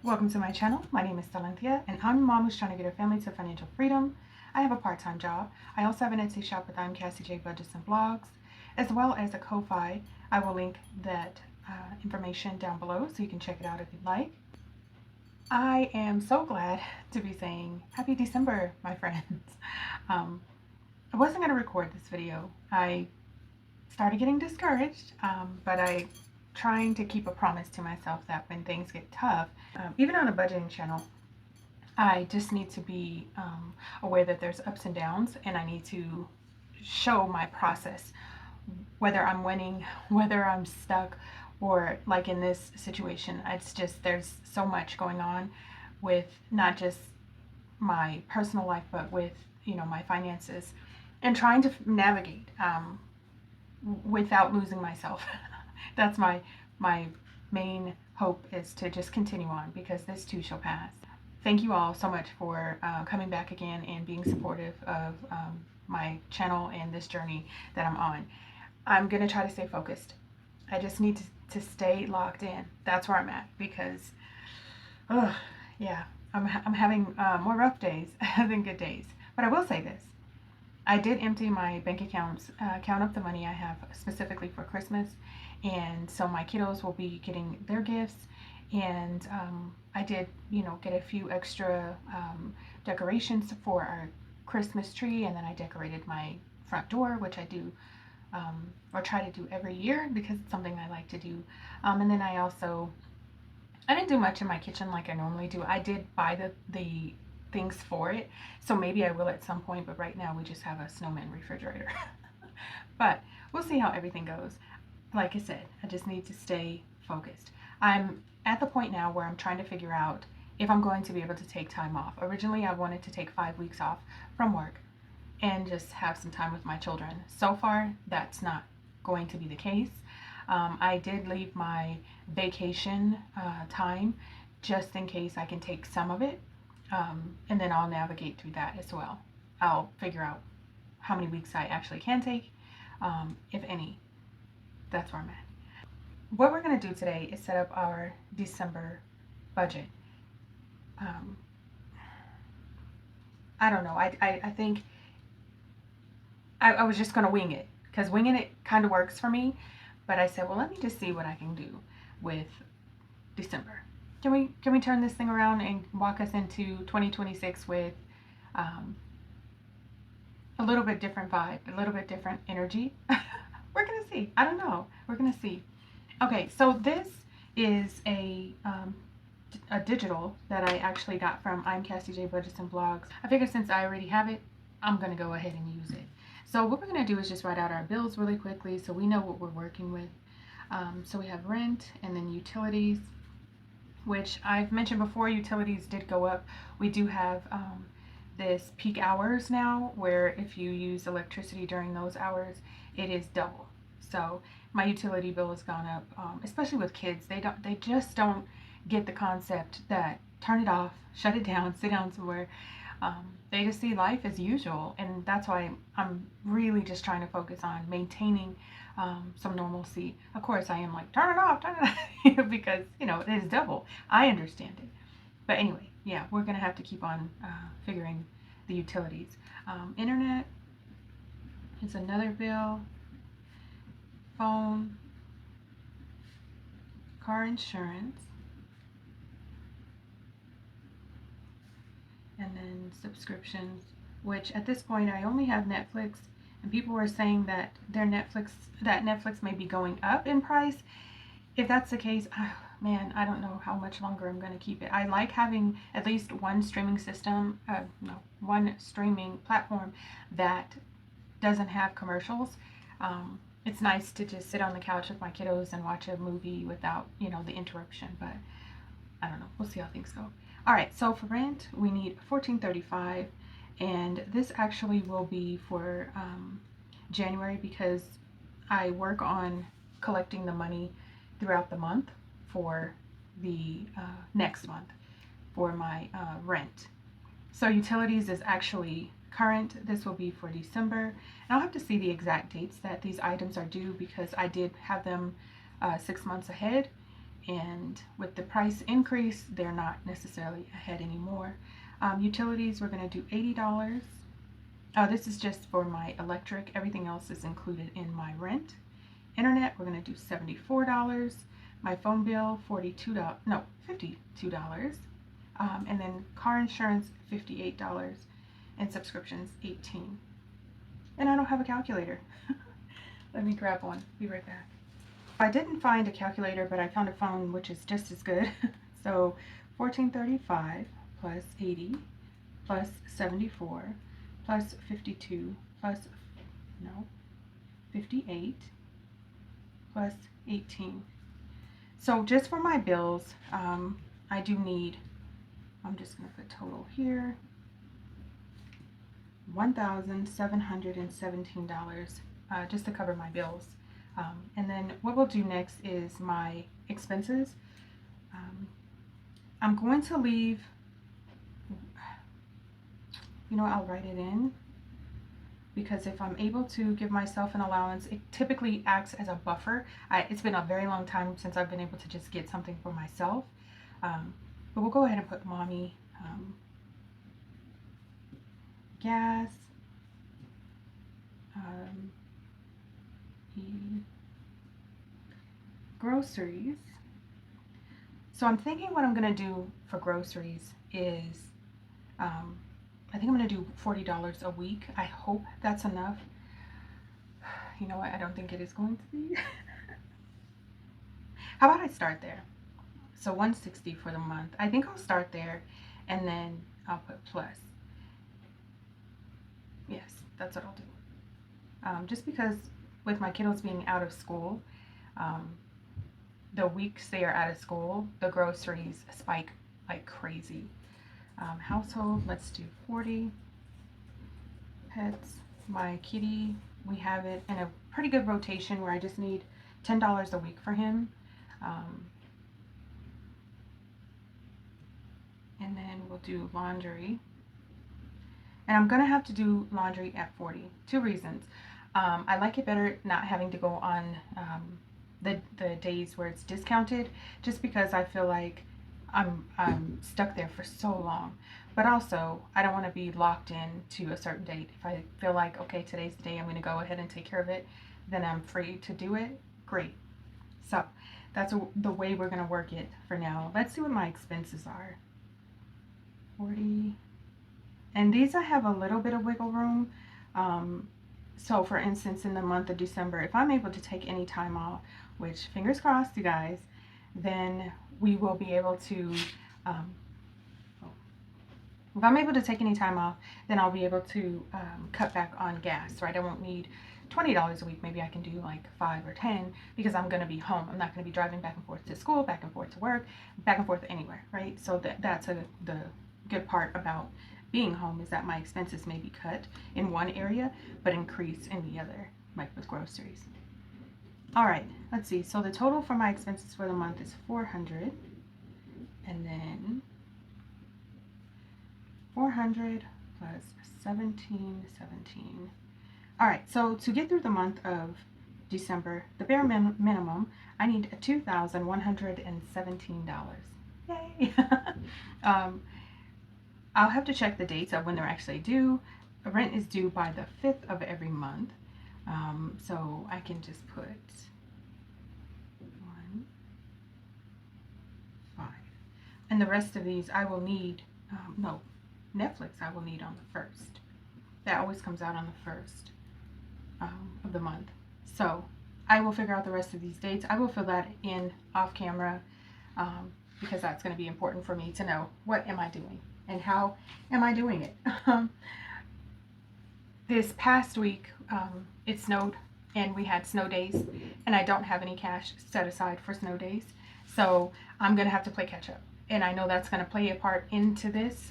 Welcome to my channel. My name is Silynthia, and I'm a mom who's trying to get her family to financial freedom. I have a part-time job. I also have an Etsy shop with CassieJBudgets and Blogs, as well as a Ko-Fi. I will link that information down below so you can check it out if you'd like. I am so glad to be saying Happy December, my friends. I wasn't going to record this video. I started getting discouraged, but I'm trying to keep a promise to myself that when things get tough, even on a budgeting channel, I just need to be aware that there's ups and downs, and I need to show my process, whether I'm winning, whether I'm stuck, or like in this situation, it's just there's so much going on with not just my personal life, but with my finances, and trying to navigate without losing myself. That's my main hope, is to just continue on, because this too shall pass. Thank you all so much for coming back again and being supportive of my channel and this journey that I'm on. I'm going to try to stay focused. I just need to stay locked in. That's where I'm at, because yeah, I'm having more rough days than good days. But I will say this. I did empty my bank accounts, count up the money I have specifically for Christmas, and so my kiddos will be getting their gifts, and I did, get a few extra decorations for our Christmas tree, and then I decorated my front door, which I do, or try to do every year, because it's something I like to do. And then I didn't do much in my kitchen like I normally do. I did buy the things for it, so maybe I will at some point, but right now we just have a snowman refrigerator. But we'll see how everything goes. Like I said, I just need to stay focused. I'm at the point now where I'm trying to figure out if I'm going to be able to take time off. Originally, I wanted to take 5 weeks off from work and just have some time with my children. So far, that's not going to be the case. I did leave my vacation time just in case I can take some of it, and then I'll navigate through that as well. I'll figure out how many weeks I actually can take, if any. That's where I'm at. What we're going to do today is set up our December budget. I don't know. I think I was just going to wing it, because winging it kind of works for me. But I said, well, let me just see what I can do with December. Can we turn this thing around and walk us into 2026 with a little bit different vibe, a little bit different energy? We're going to see. I don't know. We're going to see. Okay, so this is a digital that I actually got from CassieJBudgets and Blogs. I figured since I already have it, I'm going to go ahead and use it. So what we're going to do is just write out our bills really quickly so we know what we're working with. So we have rent, and then utilities, which I've mentioned before, utilities did go up. We do have this peak hours now, where if you use electricity during those hours, it is double. So my utility bill has gone up, especially with kids. They just don't get the concept that turn it off, shut it down, sit down somewhere. They just see life as usual, and that's why I'm really just trying to focus on maintaining some normalcy. Of course, I am like, turn it off, because it is double. I understand it, but anyway, yeah, we're gonna have to keep on figuring the utilities. Internet is another bill. Phone, car insurance, and then subscriptions, which at this point I only have Netflix, and people were saying that Netflix may be going up in price. If that's the case, man, I don't know how much longer I'm going to keep it. I like having at least one streaming system, one streaming platform that doesn't have commercials. It's nice to just sit on the couch with my kiddos and watch a movie without, the interruption, but I don't know. We'll see how things go. All right, so for rent, we need $14.35, and this actually will be for January, because I work on collecting the money throughout the month for the next month for my rent. So utilities is actually current. This will be for December, and I'll have to see the exact dates that these items are due, because I did have them 6 months ahead, and with the price increase, they're not necessarily ahead anymore. Utilities, we're going to do $80. This is just for my electric. Everything else is included in my rent. Internet, we're going to do $74. My phone bill, $52. No, $52. And then car insurance, $58. And subscriptions, $18. And I don't have a calculator. Let me grab one. Be right back. I didn't find a calculator, but I found a phone which is just as good. So $14.35 plus 80 plus 74 plus 52 plus 58 plus 18. So just for my bills, I do need, I'm just going to put total here, $1,717 just to cover my bills. And then what we'll do next is my expenses. I'm going to leave, I'll write it in, because if I'm able to give myself an allowance, it typically acts as a buffer. It's been a very long time since I've been able to just get something for myself. But we'll go ahead and put mommy, gas, groceries. So I'm thinking what I'm going to do for groceries is, I think I'm going to do $40 a week. I hope that's enough. You know what? I don't think it is going to be. How about I start there? So $160 for the month. I think I'll start there, and then I'll put plus. Yes, that's what I'll do. Just because with my kiddos being out of school, the weeks they are out of school, the groceries spike like crazy. Household, let's do 40. Pets, my kitty, we have it in a pretty good rotation where I just need $10 a week for him. And then we'll do laundry. And I'm going to have to do laundry at 40. Two reasons. I like it better not having to go on the days where it's discounted, just because I feel like I'm stuck there for so long. But also, I don't want to be locked in to a certain date. If I feel like, okay, today's the day I'm going to go ahead and take care of it, then I'm free to do it. Great. So that's the way we're going to work it for now. Let's see what my expenses are. 40. And these I have a little bit of wiggle room. So for instance, in the month of December, if I'm able to take any time off, which fingers crossed, you guys, then we will be able to, if I'm able to take any time off, then I'll be able to cut back on gas, right? I won't need $20 a week. Maybe I can do like 5 or 10 because I'm going to be home. I'm not going to be driving back and forth to school, back and forth to work, back and forth anywhere, right? So that's the good part about being home, is that my expenses may be cut in one area but increase in the other, like with groceries. All right, let's see. So the total for my expenses for the month is $400, and then 400 plus 17. All right, so to get through the month of December, the bare minimum, I need $2,117. Yay! I'll have to check the dates of when they're actually due. Rent is due by the 5th of every month. So I can just put 1, 5. And the rest of these I will need, Netflix I will need on the 1st. That always comes out on the 1st of the month. So I will figure out the rest of these dates. I will fill that in off camera because that's going to be important for me to know what am I doing and how am I doing it. This past week it snowed and we had snow days, and I don't have any cash set aside for snow days, so I'm gonna have to play catch up, and I know that's gonna play a part into this,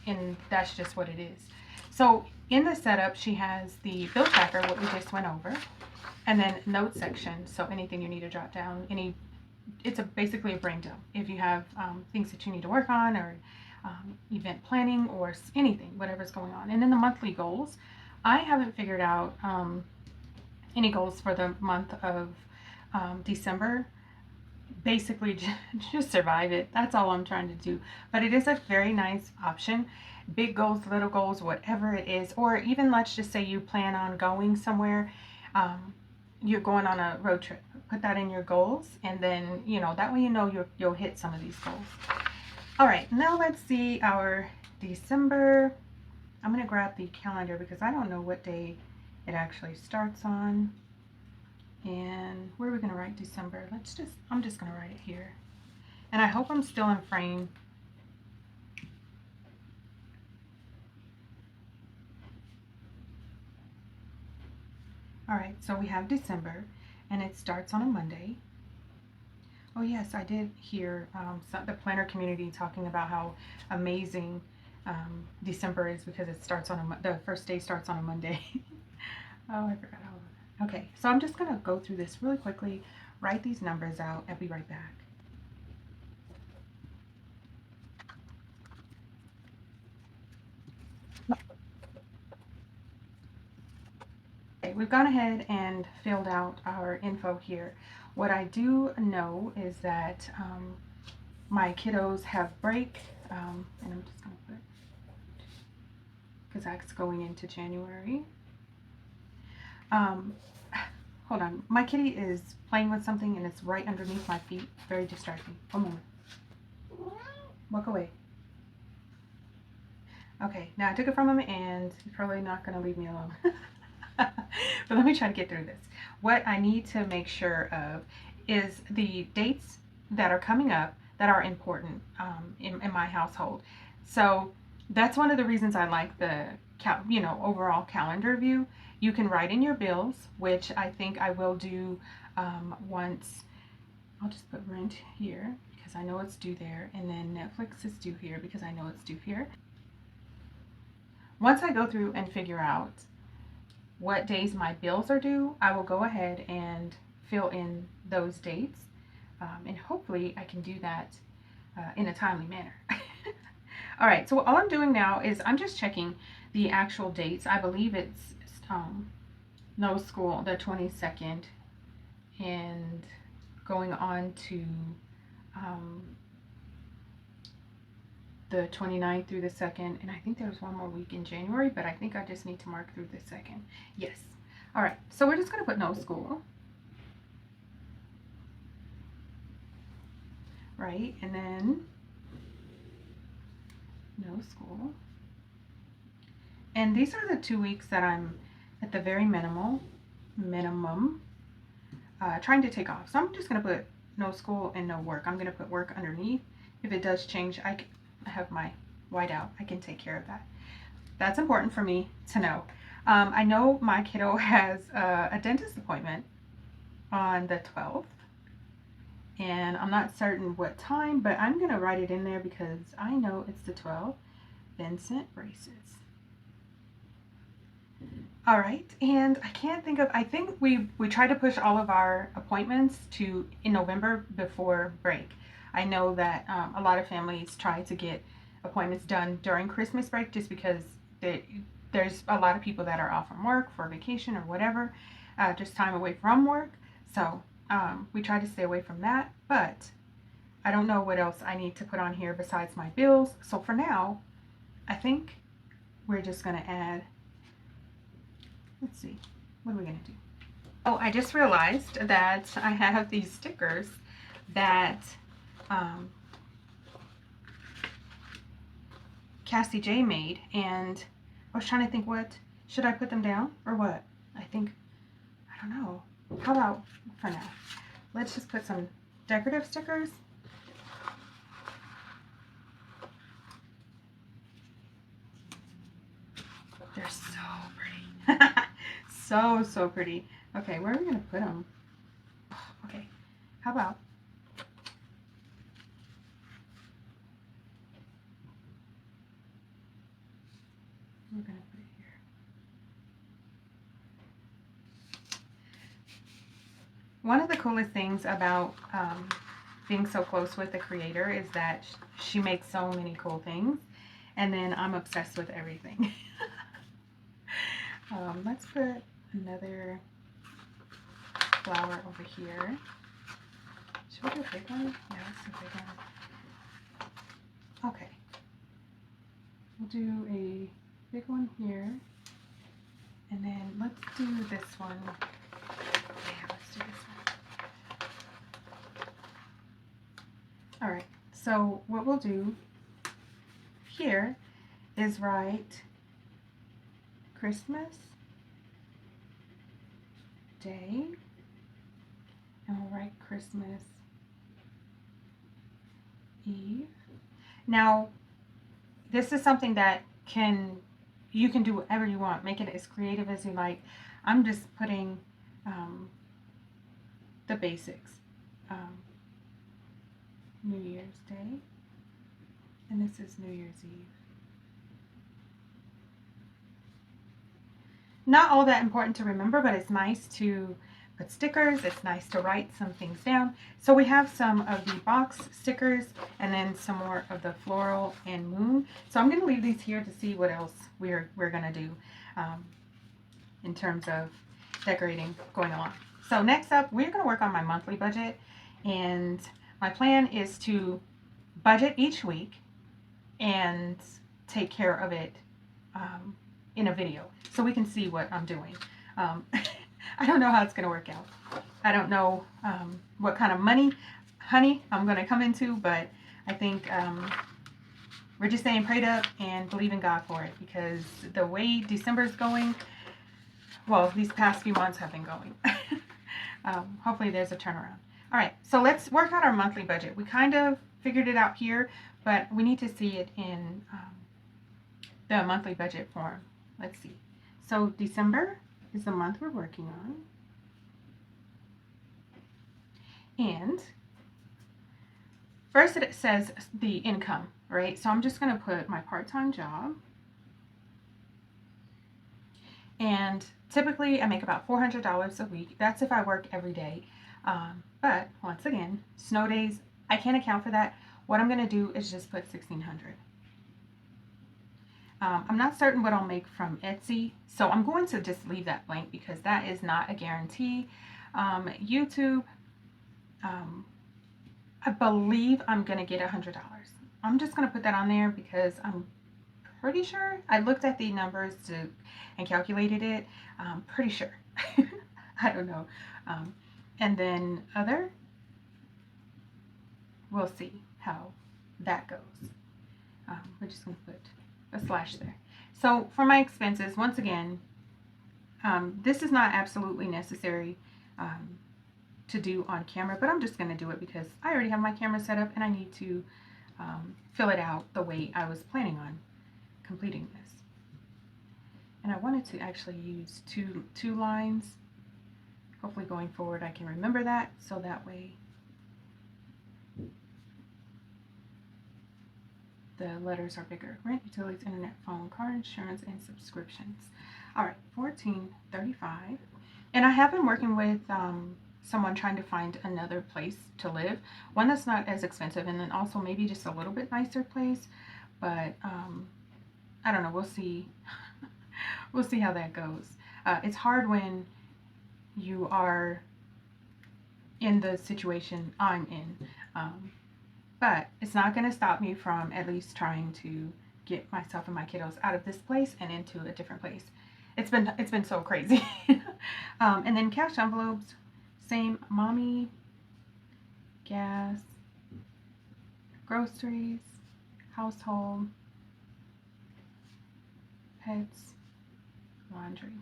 and that's just what it is. So in the setup, she has the bill tracker, what we just went over, and then note section, so anything you need to jot down, it's basically a brain dump if you have things that you need to work on, or event planning, or anything, whatever's going on. And then the monthly goals, I haven't figured out any goals for the month of December basically just survive it. That's all I'm trying to do. But it is a very nice option. Big goals, little goals, whatever it is, or even let's just say you plan on going somewhere, you're going on a road trip. Put that in your goals, and then that way you'll hit some of these goals. All right, now let's see our December. I'm gonna grab the calendar because I don't know what day it actually starts on. And where are we gonna write December? I'm just gonna write it here. And I hope I'm still in frame. All right, so we have December, and it starts on a Monday. Oh yes, I did hear the planner community talking about how amazing December is because it starts on the first day starts on a Monday. Oh, I forgot all of that. Okay, so I'm just gonna go through this really quickly, write these numbers out, and be right back. Okay, we've gone ahead and filled out our info here. What I do know is that my kiddos have break, and I'm just going to put, because that's going into January. Hold on, my kitty is playing with something and it's right underneath my feet. Very distracting. One moment. Walk away. Okay, now I took it from him and he's probably not going to leave me alone. But let me try to get through this. What I need to make sure of is the dates that are coming up that are important in my household. So that's one of the reasons I like the overall calendar view. You can write in your bills, which I think I will do once. I'll just put rent here because I know it's due there, and then Netflix is due here because I know it's due here. Once I go through and figure out what days my bills are due, I will go ahead and fill in those dates, and hopefully I can do that in a timely manner. All right, so all I'm doing now is I'm just checking the actual dates. I believe it's no school, the 22nd, and going on to the 29th through the 2nd, and I think there's one more week in January, but I think I just need to mark through the 2nd. Yes. All right, so we're just going to put no school. Right, and then no school. And these are the 2 weeks that I'm at the very minimum trying to take off. So I'm just going to put no school and no work. I'm going to put work underneath. If it does change, I have my whiteout. I can take care of that. That's important for me to know. I know my kiddo has a dentist appointment on the 12th, and I'm not certain what time, but I'm going to write it in there because I know it's the 12th. Vincent braces. All right, and I can't think of, I think we try to push all of our appointments in November before break. I know that a lot of families try to get appointments done during Christmas break just because there's a lot of people that are off from work for vacation or whatever, just time away from work. So we try to stay away from that, but I don't know what else I need to put on here besides my bills. So for now, I think we're just going to add, let's see, what are we going to do? Oh, I just realized that I have these stickers that Cassie J made, and I was trying to think, what should I put them down or what? I don't know. How about for now, let's just put some decorative stickers. They're so pretty. So pretty. Okay, where are we gonna put them? Okay, how about we're gonna put it here. One of the coolest things about being so close with the creator is that she makes so many cool things, and then I'm obsessed with everything. Let's put another flower over here. Should we do a big one? Yeah, let's do a big one. Okay. We'll do a big one here. And then let's do this one. Yeah, let's do this one. All right. So what we'll do here is write Christmas Day, and we'll write Christmas Eve. Now, this is something that you can do whatever you want. Make it as creative as you like. I'm just putting the basics. New Year's Day, and this is New Year's Eve. Not all that important to remember, but it's nice to put stickers. It's nice to write some things down. So we have some of the box stickers and then some more of the floral and moon. So I'm going to leave these here to see what else we're going to do in terms of decorating going along. So next up, we're going to work on my monthly budget, and my plan is to budget each week and take care of it in a video so we can see what I'm doing. I don't know how it's going to work out. I don't know what kind of money, honey, I'm going to come into, but I think we're just staying prayed up and believe in God for it, because the way December's going, well, these past few months have been going. Hopefully there's a turnaround. All right, so let's work out our monthly budget. We kind of figured it out here, but we need to see it in the monthly budget form. Let's see. So December is the month we're working on. And first it says the income, right? So I'm just going to put my part-time job. And typically I make about $400 a week. That's if I work every day. But once again, snow days, I can't account for that. What I'm going to do is just put $1,600. I'm not certain what I'll make from Etsy, so I'm going to just leave that blank because that is not a guarantee. YouTube, I believe I'm going to get $100. I'm just going to put that on there because I'm pretty sure. I looked at the numbers and calculated it. I'm pretty sure. I don't know. And then other, we'll see how that goes. We're just going to put a slash there. So for my expenses, once again, this is not absolutely necessary to do on camera, but I'm just going to do it because I already have my camera set up and I need to fill it out the way I was planning on completing this. And I wanted to actually use two lines. Hopefully going forward I can remember that, so that way the letters are bigger. Rent, utilities, internet, phone, car insurance, and subscriptions. All right, $1,435. And I have been working with someone trying to find another place to live, one that's not as expensive, and then also maybe just a little bit nicer place. But I don't know. We'll see. We'll see how that goes. It's hard when you are in the situation I'm in. But it's not going to stop me from at least trying to get myself and my kiddos out of this place and into a different place. It's been so crazy. And then cash envelopes, same, mommy, gas, groceries, household, pets, laundry.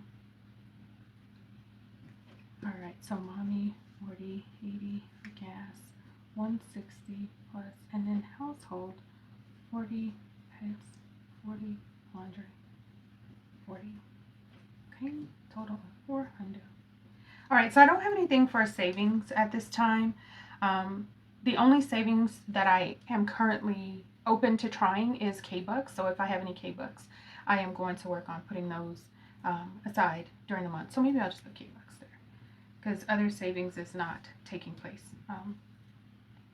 All right, so mommy, 40, 80 for gas, 160 plus, and then household, 40, pets, 40, laundry, 40. Okay, total of 400. All right, so I don't have anything for savings at this time. The only savings that I am currently open to trying is K-Bucks. So if I have any K-Bucks, I am going to work on putting those aside during the month. So maybe I'll just put K-Bucks there because other savings is not taking place.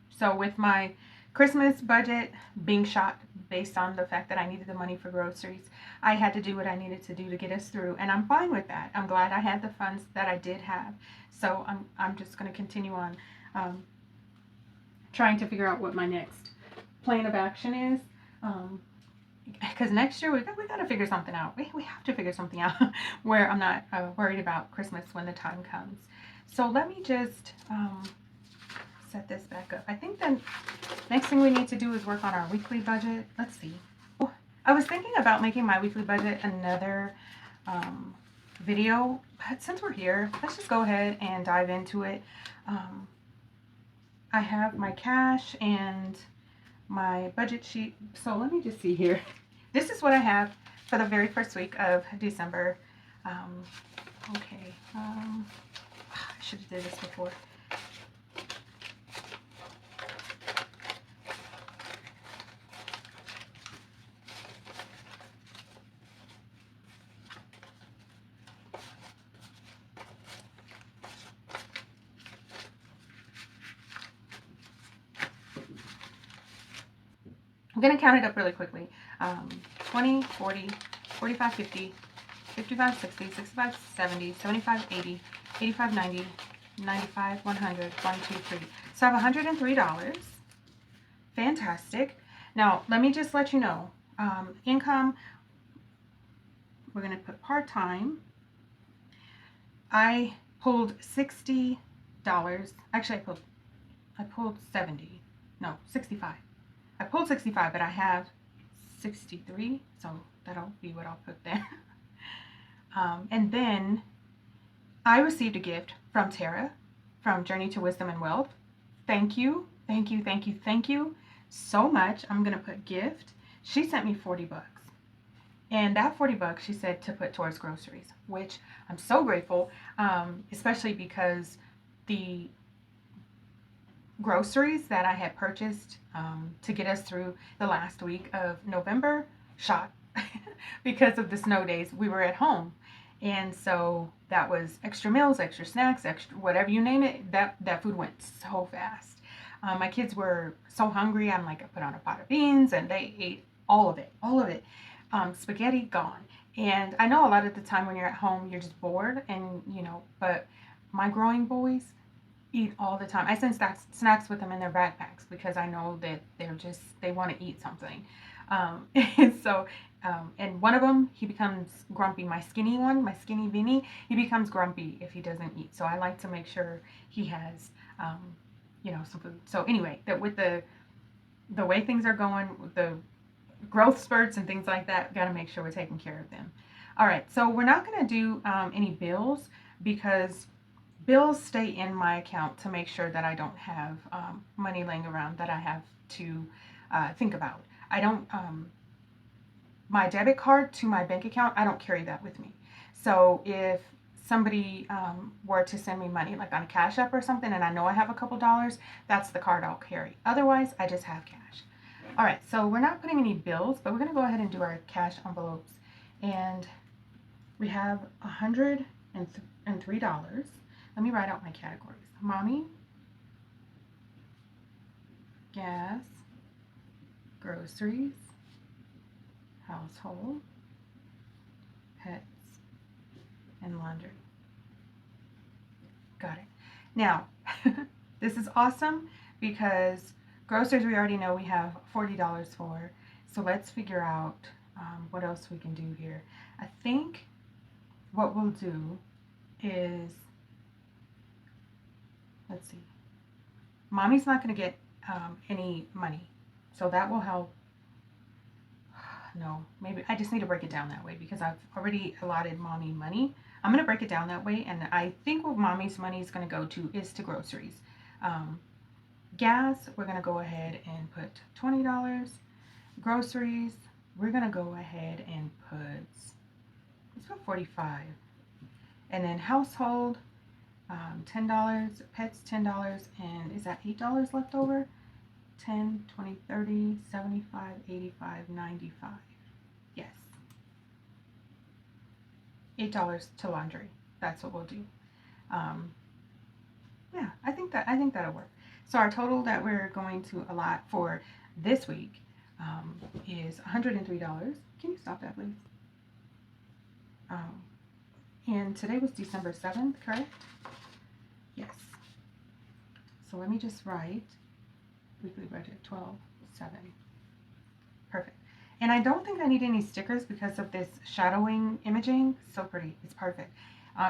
So with my Christmas budget being shot based on the fact that I needed the money for groceries, I had to do what I needed to do to get us through, and I'm fine with that. I'm glad I had the funds that I did have. So I'm just going to continue on trying to figure out what my next plan of action is. Because next year we got to figure something out. We have to figure something out where I'm not worried about Christmas when the time comes. So let me just set this back up. I think the next thing we need to do is work on our weekly budget. Let's see. I was thinking about making my weekly budget another video, but since we're here, let's just go ahead and dive into it. I have my cash and my budget sheet. So let me just see here. This is what I have for the very first week of December. Okay. I should have did this before. I'm going to count it up really quickly. 20, 40, 45, 50, 55, 60, 65, 70, 75, 80, 85, 90, 95, 100, 1, 2, 3. So I have $103. Fantastic. Now, let me just let you know. Income, we're going to put part-time. I pulled $60. Actually, I pulled 70. No, 65. I pulled 65, but I have 63, so that'll be what I'll put there. And then I received a gift from Tara from Journey to Wisdom and Wealth. Thank you, thank you, thank you, thank you so much. I'm going to put gift. She sent me 40 bucks. And that 40 bucks she said to put towards groceries, which I'm so grateful, especially because the groceries that I had purchased to get us through the last week of November shot because of the snow days. We were at home, and so that was extra meals, extra snacks, extra whatever you name it. That food went so fast. My kids were so hungry. I'm like, I put on a pot of beans, and they ate all of it. Spaghetti gone. And I know a lot of the time when you're at home, you're just bored, and but my growing boys eat all the time. I send snacks with them in their backpacks because I know that they want to eat something. And so, and one of them, he becomes grumpy. My skinny Vinny, he becomes grumpy if he doesn't eat. So I like to make sure he has, some food. So anyway, that with the way things are going, with the growth spurts and things like that, got to make sure we're taking care of them. All right, so we're not going to do any bills because bills stay in my account to make sure that I don't have money laying around that I have to think about. I don't, my debit card to my bank account, I don't carry that with me. So if somebody were to send me money like on a Cash App or something and I know I have a couple dollars, that's the card I'll carry. Otherwise, I just have cash. All right, so we're not putting any bills, but we're going to go ahead and do our cash envelopes. And we have $103. Let me write out my categories. Mommy, gas, groceries, household, pets, and laundry. Got it. Now, this is awesome because groceries we already know we have $40 for. So let's figure out what else we can do here. I think what we'll do is, let's see. Mommy's not going to get any money, so that will help. No, maybe I just need to break it down that way because I've already allotted Mommy money. I'm going to break it down that way, and I think what Mommy's money is going to go to is to groceries. Gas, we're going to go ahead and put $20. Groceries, we're going to go ahead and let's put $45. And then household, $10, pets $10, and is that $8 left over? 10, 20, 30, 75, 85, 95. Yes. $8 to laundry. That's what we'll do. Yeah, I think that'll work. So our total that we're going to allot for this week is $103. Can you stop that, please? And today was December 7th, correct? Yes. So let me just write weekly budget, 12.7. Perfect. And I don't think I need any stickers because of this shadowing imaging. So pretty. It's perfect.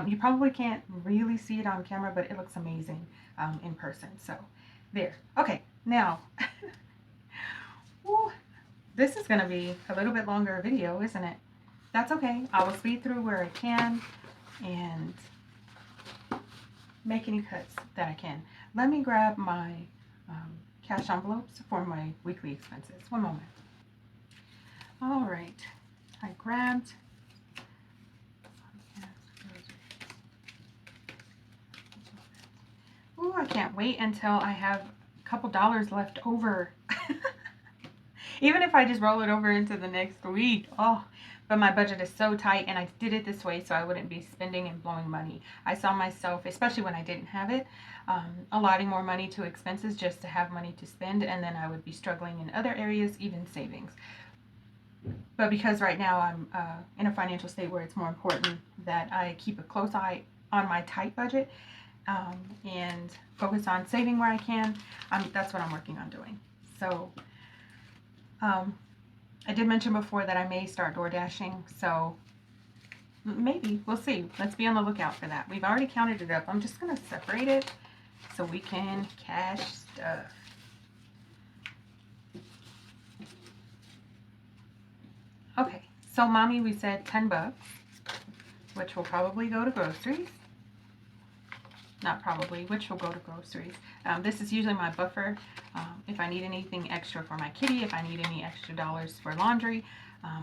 You probably can't really see it on camera, but it looks amazing in person. So there. Okay, now, woo, this is going to be a little bit longer video, isn't it? That's okay. I will speed through where I can and make any cuts that I can. Let me grab my cash envelopes for my weekly expenses. One moment. All right, I grabbed. Ooh, I can't wait until I have a couple dollars left over. Even if I just roll it over into the next week. Oh, but my budget is so tight, and I did it this way so I wouldn't be spending and blowing money. I saw myself, especially when I didn't have it, allotting more money to expenses just to have money to spend, and then I would be struggling in other areas, even savings. But because right now I'm in a financial state where it's more important that I keep a close eye on my tight budget and focus on saving where I can, that's what I'm working on doing. So I did mention before that I may start door dashing, so maybe, we'll see. Let's be on the lookout for that. We've already counted it up. I'm just going to separate it so we can cash stuff. Okay, so mommy, we said 10 bucks, which will probably go to groceries. Not probably, which will go to groceries. This is usually my buffer if I need anything extra for my kitty, if I need any extra dollars for laundry,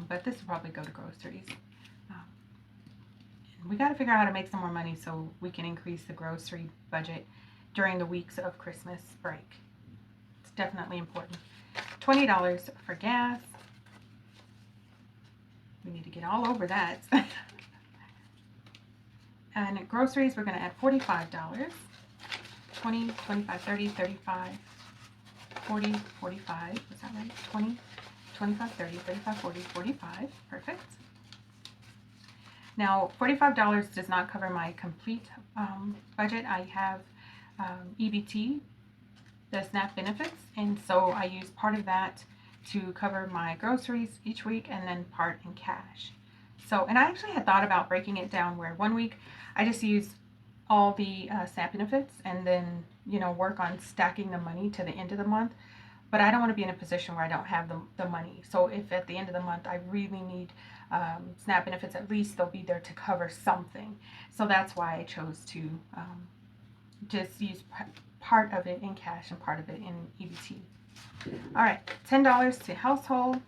but this will probably go to groceries. We got to figure out how to make some more money so we can increase the grocery budget during the weeks of Christmas break. It's definitely important. $20 for gas. We need to get all over that. And at groceries, we're going to add $45. 20, 25, 30, 35, 40, 45. Is that right? 20, 25, 30, 35, 40, 45. Perfect. Now, $45 does not cover my complete budget. I have EBT, the SNAP benefits, and so I use part of that to cover my groceries each week and then part in cash. So, and I actually had thought about breaking it down where one week I just use all the SNAP benefits and then, you know, work on stacking the money to the end of the month. But I don't want to be in a position where I don't have the money. So if at the end of the month I really need SNAP benefits, at least they'll be there to cover something. So that's why I chose to just use part of it in cash and part of it in EBT. All right, $10 to household.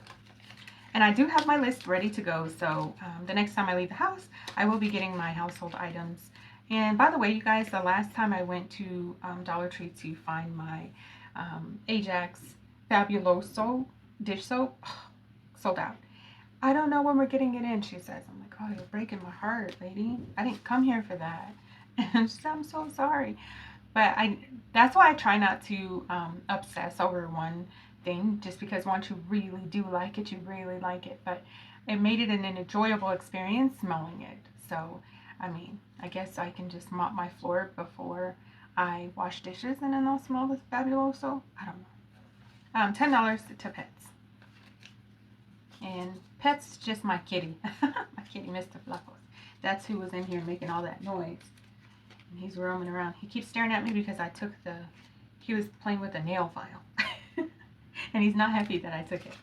And I do have my list ready to go, so the next time I leave the house, I will be getting my household items. And by the way, you guys, the last time I went to Dollar Tree to find my Ajax Fabuloso dish soap, sold out. I don't know when we're getting it in, she says. I'm like, oh, you're breaking my heart, lady. I didn't come here for that. And she said, I'm so sorry. But that's why I try not to obsess over one thing, just because once you really do like it, you really like it. But it made it an enjoyable experience smelling it. So, I mean, I guess I can just mop my floor before I wash dishes and then I'll smell this Fabuloso. I don't know. $10 to pets. And pets, just my kitty. My kitty, Mr. Fluffles. That's who was in here making all that noise. And he's roaming around. He keeps staring at me because he was playing with a nail file. And he's not happy that I took it.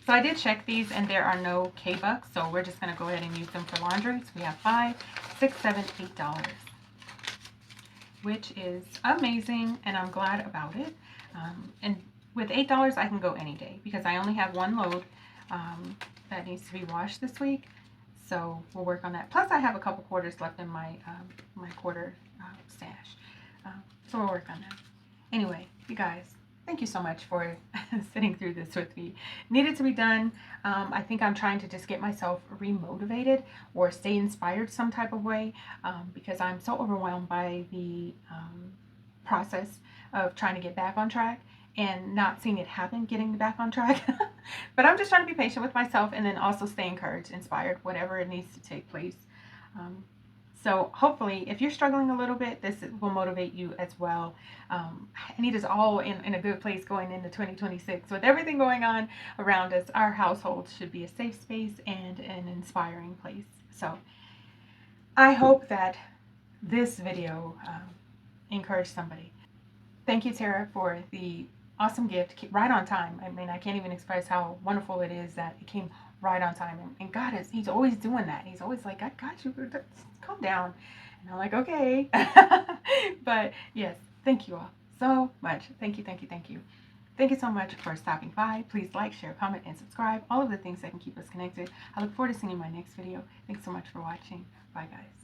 So I did check these and there are no K-Bucks, so we're just going to go ahead and use them for laundry. So we have $5, $6, $7, $8, which is amazing, and I'm glad about it. And with $8, I can go any day because I only have one load that needs to be washed this week. So we'll work on that. Plus I have a couple quarters left in my my quarter stash. So we'll work on that. Anyway, you guys, thank you so much for sitting through this with me. Needed to be done. I think I'm trying to just get myself remotivated or stay inspired some type of way because I'm so overwhelmed by the process of trying to get back on track and not seeing it happen, getting back on track. But I'm just trying to be patient with myself and then also stay encouraged, inspired, whatever it needs to take place. So hopefully, if you're struggling a little bit, this will motivate you as well. I need us all in a good place going into 2026. With everything going on around us, our household should be a safe space and an inspiring place. So I hope that this video encouraged somebody. Thank you, Tara, for the awesome gift right on time. I mean, I can't even express how wonderful it is that it came right on time. And God He's always doing that. He's always like, I got you. Calm down. And I'm like, okay. But yes, thank you all so much. Thank you, thank you, thank you. Thank you so much for stopping by. Please like, share, comment, and subscribe. All of the things that can keep us connected. I look forward to seeing you in my next video. Thanks so much for watching. Bye, guys.